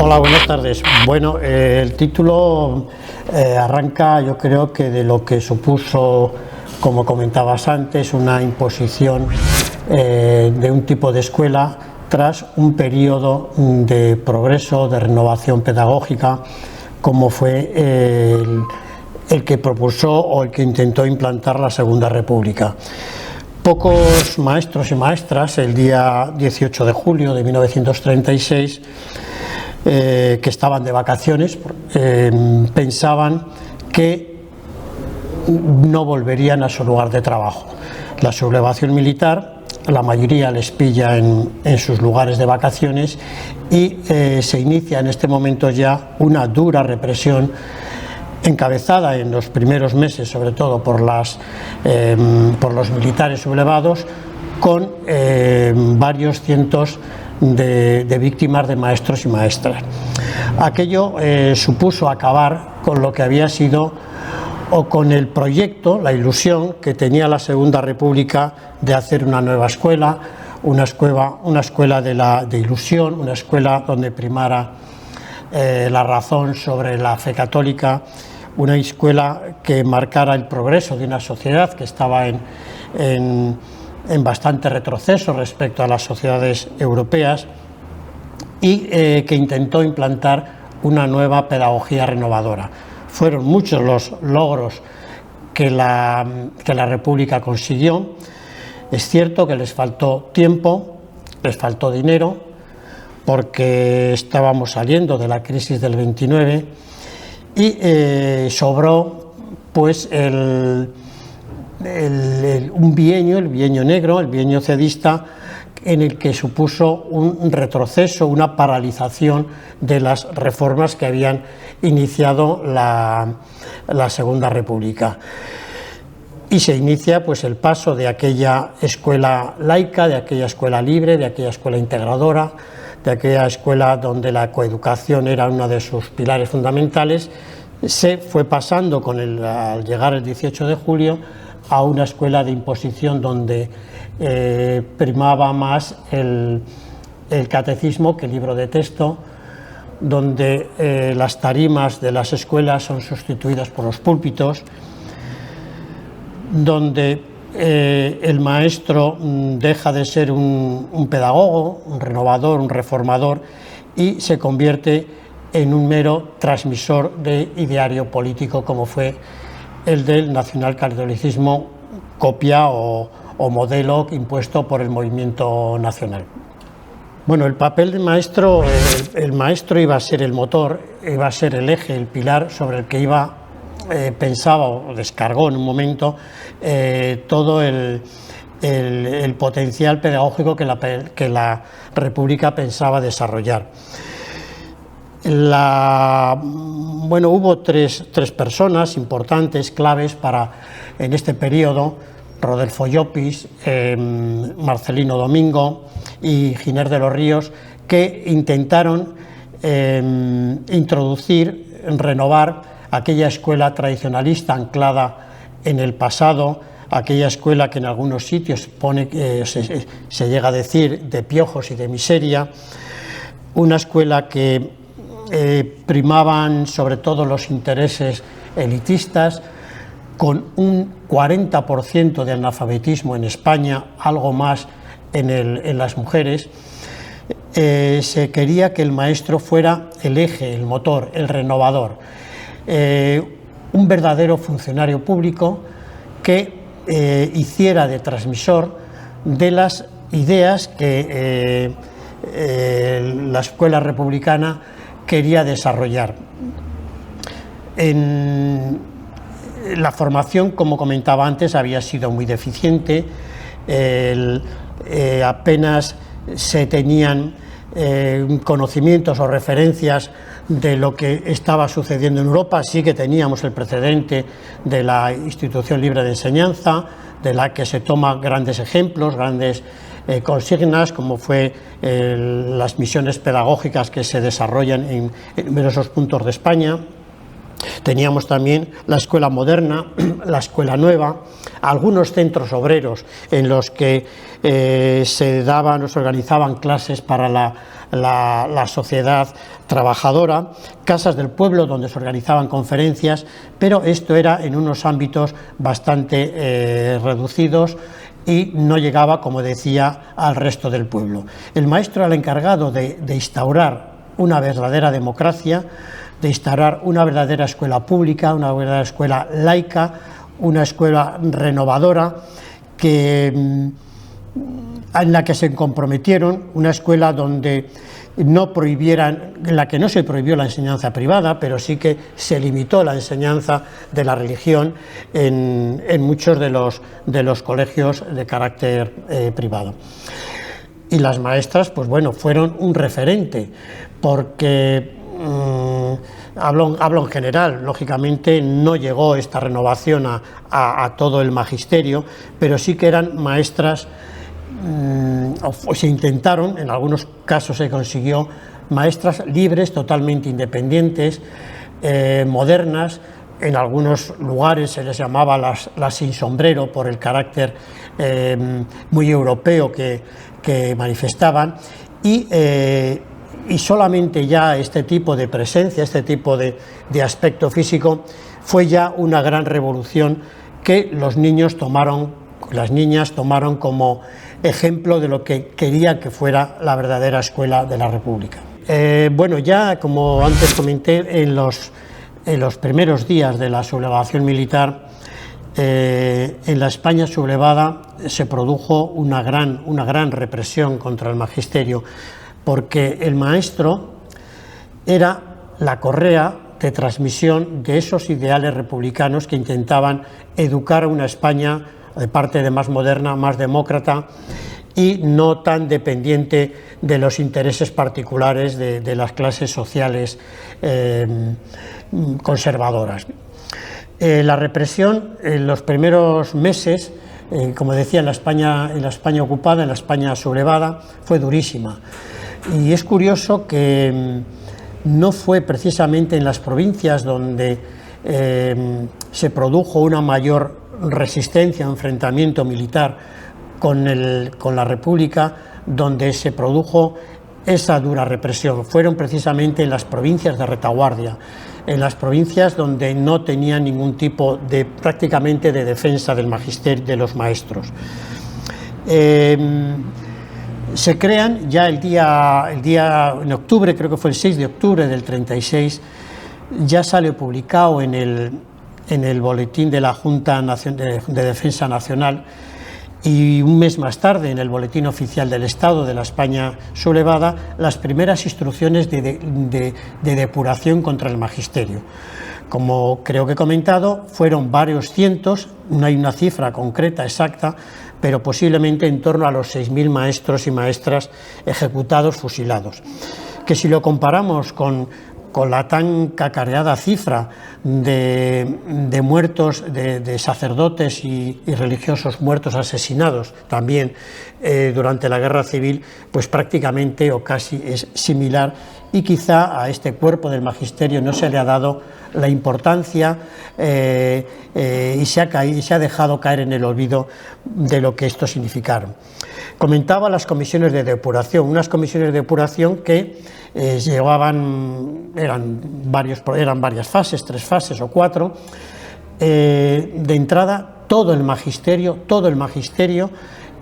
Hola, buenas tardes. Bueno, el título arranca, yo creo que de lo que supuso, como comentabas antes, una imposición de un tipo de escuela tras un periodo de progreso, de renovación pedagógica, como fue el que propulsó o el que intentó implantar la Segunda República. Pocos maestros y maestras, el día 18 de julio de 1936, que estaban de vacaciones, pensaban que no volverían a su lugar de trabajo. La sublevación militar, la mayoría les pilla en sus lugares de vacaciones y se inicia en este momento ya una dura represión encabezada en los primeros meses, sobre todo por los militares sublevados, con varios cientos de víctimas de maestros y maestras. Aquello supuso acabar con lo que había sido, o con el proyecto, la ilusión que tenía la Segunda República de hacer una nueva escuela, una escuela de ilusión, una escuela donde primara la razón sobre la fe católica, una escuela que marcara el progreso de una sociedad que estaba en bastante retroceso respecto a las sociedades europeas y que intentó implantar una nueva pedagogía renovadora. Fueron muchos los logros que la República consiguió. Es cierto que les faltó tiempo, les faltó dinero, porque estábamos saliendo de la crisis del 29 y sobró pues un bienio, el bienio negro, el bienio cedista, en el que supuso un retroceso, una paralización de las reformas que habían iniciado la Segunda República. Y se inicia pues el paso de aquella escuela laica, de aquella escuela libre, de aquella escuela integradora, de aquella escuela donde la coeducación era uno de sus pilares fundamentales. Se fue pasando al llegar el 18 de julio a una escuela de imposición donde primaba más el catecismo que el libro de texto, donde las tarimas de las escuelas son sustituidas por los púlpitos, donde el maestro deja de ser un pedagogo, un renovador, un reformador, y se convierte en un mero transmisor de ideario político, como fue el del nacionalcatolicismo, copia o modelo impuesto por el movimiento nacional. Bueno, el papel del maestro, el maestro iba a ser el motor, iba a ser el eje, el pilar sobre el que pensaba o descargó en un momento todo el potencial pedagógico que la República pensaba desarrollar. Hubo tres personas importantes, claves en este periodo: Rodolfo Llopis, Marcelino Domingo y Giner de los Ríos, que intentaron renovar aquella escuela tradicionalista anclada en el pasado, aquella escuela que en algunos sitios se llega a decir de piojos y de miseria, una escuela que primaban sobre todo los intereses elitistas, con un 40% de analfabetismo en España, algo más en las mujeres. Se quería que el maestro fuera el eje, el motor, el renovador, un verdadero funcionario público que hiciera de transmisor de las ideas que la escuela republicana quería desarrollar. La formación, como comentaba antes, había sido muy deficiente, apenas se tenían conocimientos o referencias de lo que estaba sucediendo en Europa. Sí que teníamos el precedente de la Institución Libre de Enseñanza, de la que se toman grandes ejemplos, grandes consignas, como fue las misiones pedagógicas que se desarrollan en numerosos puntos de España. Teníamos también la escuela moderna, la escuela nueva, algunos centros obreros en los que se organizaban clases para la sociedad trabajadora, casas del pueblo donde se organizaban conferencias, pero esto era en unos ámbitos bastante reducidos y no llegaba, como decía, al resto del pueblo. El maestro era el encargado de instaurar una verdadera democracia, de instaurar una verdadera escuela pública, una verdadera escuela laica, una escuela renovadora en la que se comprometieron, una escuela donde en la que no se prohibió la enseñanza privada, pero sí que se limitó la enseñanza de la religión en muchos de los colegios de carácter privado. Y las maestras, pues bueno, fueron un referente, porque hablo en general, lógicamente no llegó esta renovación a todo el magisterio, pero sí que eran maestras, o se intentaron, en algunos casos se consiguió, maestras libres, totalmente independientes, modernas. En algunos lugares se les llamaba las sin sombrero por el carácter muy europeo que manifestaban, y solamente ya este tipo de presencia, este tipo de aspecto físico fue ya una gran revolución que las niñas tomaron como ejemplo de lo que quería que fuera la verdadera escuela de la República. Bueno, ya como antes comenté, en los primeros días de la sublevación militar, en la España sublevada se produjo una gran represión contra el magisterio, porque el maestro era la correa de transmisión de esos ideales republicanos que intentaban educar a una España de parte de más moderna, más demócrata y no tan dependiente de los intereses particulares de las clases sociales conservadoras. La represión en los primeros meses, como decía, en la España ocupada, en la España sublevada, fue durísima. Y es curioso que no fue precisamente en las provincias donde se produjo una mayor resistencia, enfrentamiento militar con la República, donde se produjo esa dura represión. Fueron precisamente en las provincias de retaguardia, en las provincias donde no tenían ningún tipo prácticamente de defensa del magisterio, de los maestros. Se crean ya el día en octubre, creo que fue el 6 de octubre del 36, ya sale publicado en el boletín de la Junta de Defensa Nacional, y un mes más tarde en el Boletín Oficial del Estado de la España sublevada, las primeras instrucciones de depuración contra el magisterio. Como creo que he comentado, fueron varios cientos, no hay una cifra concreta exacta, pero posiblemente en torno a los 6.000 maestros y maestras ejecutados, fusilados. Que si lo comparamos con la tan cacareada cifra de muertos, de sacerdotes y religiosos muertos, asesinados también durante la Guerra Civil, pues prácticamente o casi es similar, y quizá a este cuerpo del magisterio no se le ha dado la importancia y se ha dejado caer en el olvido de lo que esto significaron. Comentaba las comisiones de depuración, unas comisiones de depuración que eran varias fases, 3 fases o 4. De entrada, todo el magisterio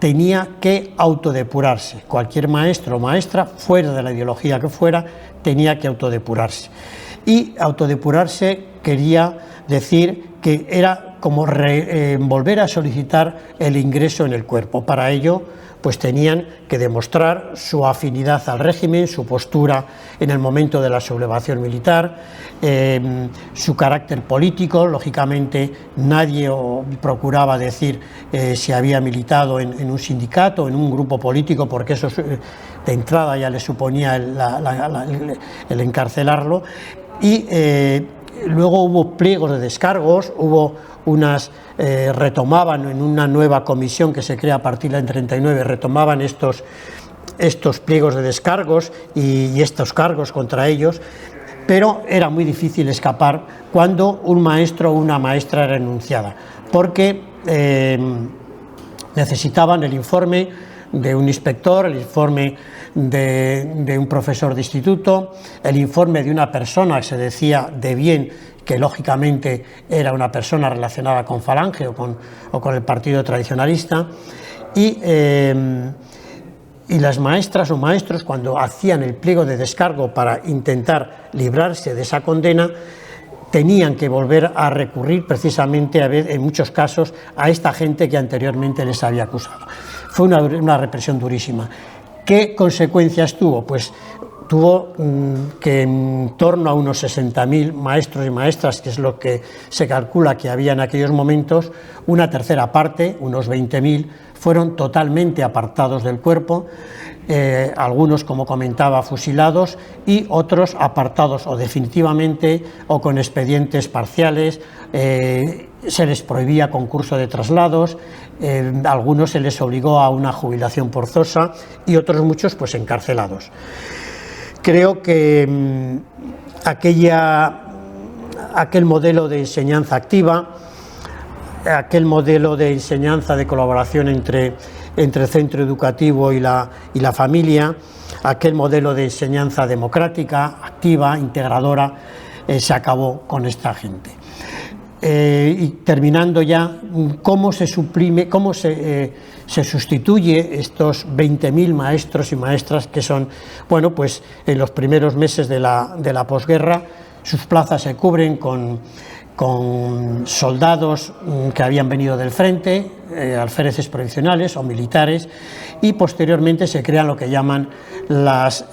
tenía que autodepurarse. Cualquier maestro o maestra, fuera de la ideología que fuera, tenía que autodepurarse. Y autodepurarse quería decir que era como volver a solicitar el ingreso en el cuerpo. Para ello, pues tenían que demostrar su afinidad al régimen, su postura en el momento de la sublevación militar, su carácter político. Lógicamente nadie procuraba decir si había militado en un sindicato, en un grupo político, porque eso de entrada ya le suponía el encarcelarlo. Y luego hubo pliegos de descargos, retomaban en una nueva comisión que se crea a partir del 39, retomaban estos pliegos de descargos y estos cargos contra ellos. pero era muy difícil escapar cuando un maestro o una maestra era enunciada, porque necesitaban el informe de un inspector, el informe de un profesor de instituto, el informe de una persona que se decía de bien, que lógicamente era una persona relacionada con Falange o con el partido tradicionalista, y las maestras o maestros, cuando hacían el pliego de descargo para intentar librarse de esa condena, tenían que volver a recurrir precisamente, en muchos casos, a esta gente que anteriormente les había acusado. Fue una represión durísima. ¿Qué consecuencias tuvo? Pues tuvo que en torno a unos 60.000 maestros y maestras, que es lo que se calcula que había en aquellos momentos, una tercera parte, unos 20.000, fueron totalmente apartados del cuerpo, algunos, como comentaba, fusilados, y otros apartados o definitivamente o con expedientes parciales. Se les prohibía concurso de traslados, a algunos se les obligó a una jubilación forzosa y otros muchos pues encarcelados. Creo que aquel modelo de enseñanza activa, aquel modelo de enseñanza de colaboración entre el centro educativo y la familia, aquel modelo de enseñanza democrática, activa, integradora, se acabó con esta gente. Y terminando ya, ¿cómo se suprime, cómo se sustituye estos 20.000 maestros y maestras que son, bueno, pues en los primeros meses de la posguerra sus plazas se cubren con soldados que habían venido del frente, alféreces provisionales o militares, y posteriormente se crean lo que llaman las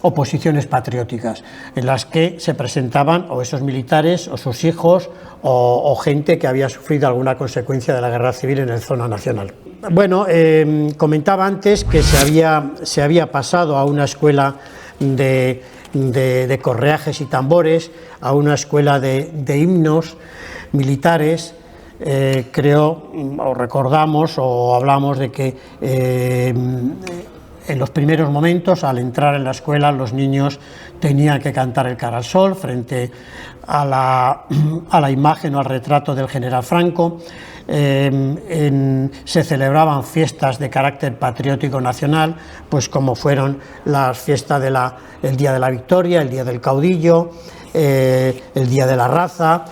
oposiciones patrióticas, en las que se presentaban o esos militares o sus hijos o gente que había sufrido alguna consecuencia de la guerra civil en el zona nacional. Bueno, comentaba antes que se había pasado a una escuela de correajes y tambores, a una escuela de himnos militares. Creo, o recordamos o hablamos de que en los primeros momentos, al entrar en la escuela, los niños tenían que cantar el Cara al Sol frente a la imagen o al retrato del general Franco. Se celebraban fiestas de carácter patriótico nacional, pues como fueron las fiestas el Día de la Victoria, el Día del Caudillo, el Día de la Raza,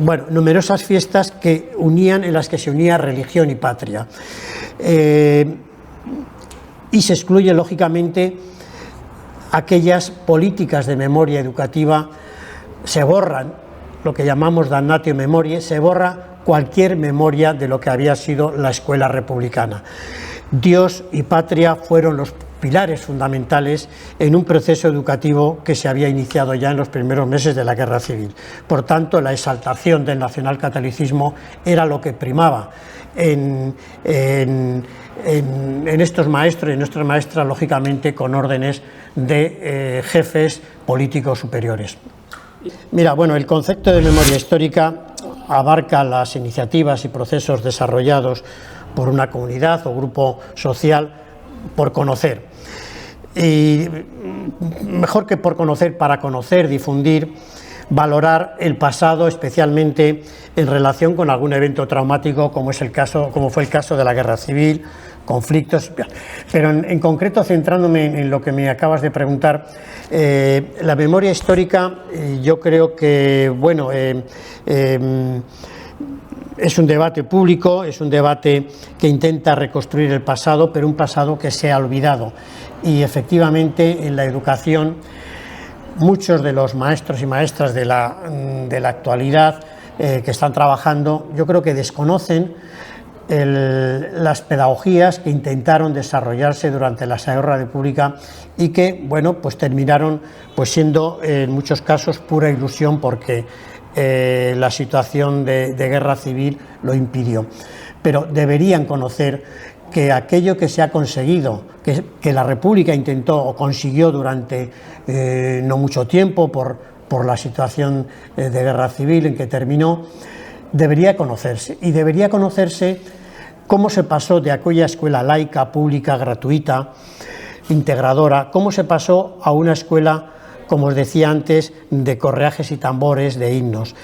bueno, numerosas fiestas en las que se unía religión y patria. Y se excluye, lógicamente, aquellas políticas de memoria educativa, se borran lo que llamamos damnatio memoriae, se borra cualquier memoria de lo que había sido la escuela republicana. Dios y patria fueron los pilares fundamentales en un proceso educativo que se había iniciado ya en los primeros meses de la guerra civil. Por tanto, la exaltación del nacionalcatolicismo era lo que primaba en estos maestros y en nuestras maestras, lógicamente con órdenes de jefes políticos superiores. Mira, bueno, el concepto de memoria histórica abarca las iniciativas y procesos desarrollados por una comunidad o grupo social por conocer. Y mejor que por conocer, para conocer, difundir, valorar el pasado, especialmente en relación con algún evento traumático como fue el caso de la guerra civil, conflictos. Pero en concreto, centrándome en lo que me acabas de preguntar, la memoria histórica, yo creo que, bueno, es un debate público, es un debate que intenta reconstruir el pasado, pero un pasado que se ha olvidado. Y efectivamente, en la educación, muchos de los maestros y maestras de la actualidad que están trabajando, yo creo que desconocen las pedagogías que intentaron desarrollarse durante la Segunda República y que, bueno, pues terminaron pues siendo en muchos casos pura ilusión, porque la situación de guerra civil lo impidió. Pero deberían conocer que aquello que se ha conseguido, que la República intentó o consiguió durante no mucho tiempo por la situación de guerra civil en que terminó, debería conocerse. Y debería conocerse cómo se pasó de aquella escuela laica, pública, gratuita, integradora, cómo se pasó a una escuela como os decía antes, de correajes y tambores, de himnos.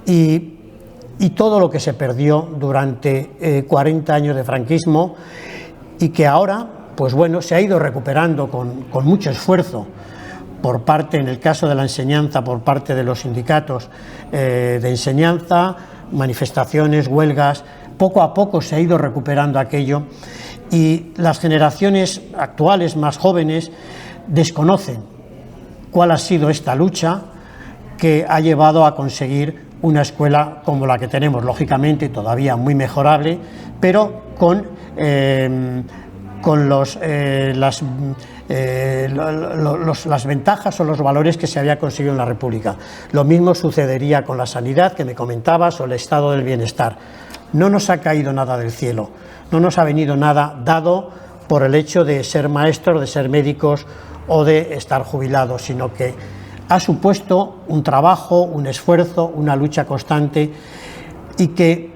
Y todo lo que se perdió durante 40 años de franquismo y que ahora, pues bueno, se ha ido recuperando con mucho esfuerzo por parte, en el caso de la enseñanza, por parte de los sindicatos de enseñanza, manifestaciones, huelgas. Poco a poco se ha ido recuperando aquello y las generaciones actuales, más jóvenes, desconocen cuál ha sido esta lucha que ha llevado a conseguir una escuela como la que tenemos, lógicamente todavía muy mejorable, pero con las ventajas o los valores que se había conseguido en la República. Lo mismo sucedería con la sanidad que me comentabas o el estado del bienestar. No nos ha caído nada del cielo, no nos ha venido nada dado por el hecho de ser maestros, de ser médicos o de estar jubilados, sino que ha supuesto un trabajo, un esfuerzo, una lucha constante y que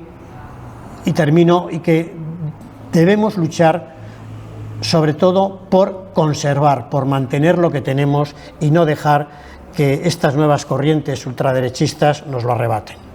debemos luchar sobre todo por conservar, por mantener lo que tenemos y no dejar que estas nuevas corrientes ultraderechistas nos lo arrebaten.